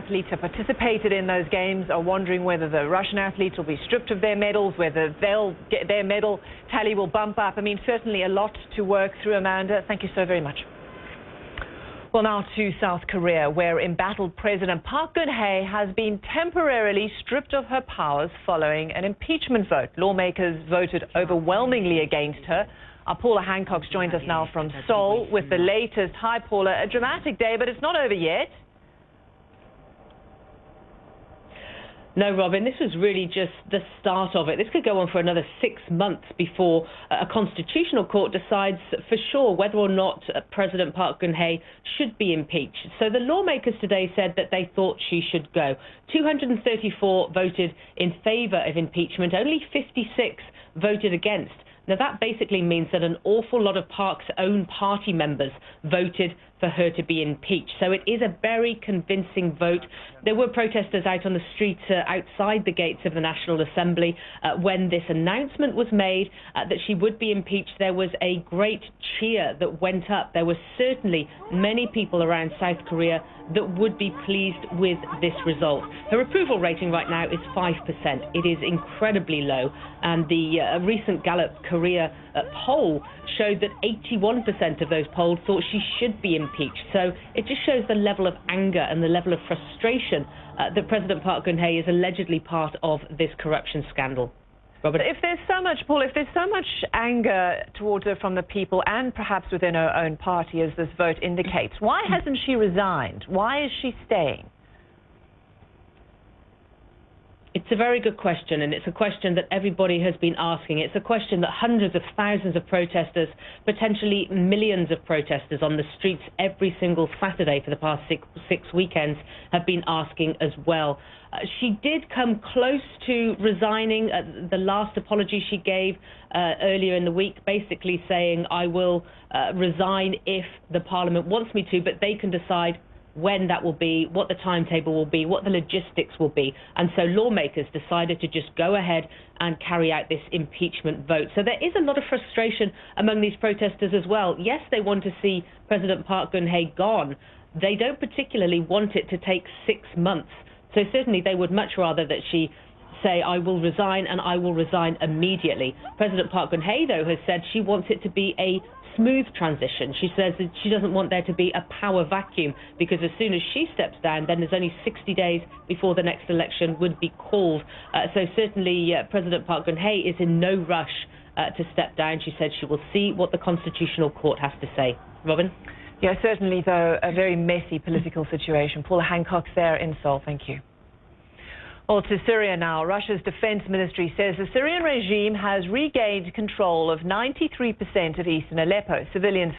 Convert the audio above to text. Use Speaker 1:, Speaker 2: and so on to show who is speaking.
Speaker 1: athletes have participated in those games are wondering whether the Russian athletes will be stripped of their medals, whether they'll get their medal tally will bump up. I mean, certainly a lot to work through, Amanda. Thank you so very much. Well, now to South Korea, where embattled President Park Geun-hye has been temporarily stripped of her powers following an impeachment vote. Lawmakers voted overwhelmingly against her. Our Paula Hancock joins us now from Seoul with the latest. Hi, Paula. A dramatic day, but it's not over yet.
Speaker 2: No, Robin, this was really just the start of it. This could go on for another 6 months before a constitutional court decides for sure whether or not President Park Geun-hye should be impeached. So the lawmakers today said that they thought she should go. 234 voted in favor of impeachment, only 56 voted against. Now, that basically means that an awful lot of Park's own party members voted for her to be impeached. So it is a very convincing vote. There were protesters out on the streets outside the gates of the National Assembly when this announcement was made that she would be impeached. There was a great cheer that went up. There were certainly many people around South Korea that would be pleased with this result. Her approval rating right now is 5%. It is incredibly low. And the recent Gallup Korea poll showed that 81% of those polled thought she should be impeached. So it just shows the level of anger and the level of frustration that President Park Geun-hye is allegedly part of this corruption scandal. Robert?
Speaker 1: If there's so much, Paul, if there's so much anger towards her from the people and perhaps within her own party, as this vote indicates, why hasn't she resigned? Why is she staying?
Speaker 2: It's a very good question, and it's a question that everybody has been asking. It's a question that hundreds of thousands of protesters, potentially millions of protesters on the streets every single Saturday for the past six weekends have been asking as well. She did come close to resigning at the last apology she gave earlier in the week, basically saying, I will resign if the Parliament wants me to, but they can decide when that will be, what the timetable will be, what the logistics will be. And so lawmakers decided to just go ahead and carry out this impeachment vote. So there is a lot of frustration among these protesters as well. Yes, they want to see President Park Geun-hye gone. They don't particularly want it to take 6 months. So certainly they would much rather that she say, I will resign, and I will resign immediately. President Park Geun-hye, though, has said she wants it to be a smooth transition. She says that she doesn't want there to be a power vacuum, because as soon as she steps down, then there's only 60 days before the next election would be called. So certainly President Park Geun-hye is in no rush to step down. She said she will see what the Constitutional Court has to say. Robin?
Speaker 1: Yeah, certainly, though, a very messy political situation. Paula Hancock there in Seoul. Thank you. Well, to Syria now. Russia's defense ministry says the Syrian regime has regained control of 93% of eastern Aleppo. Civilians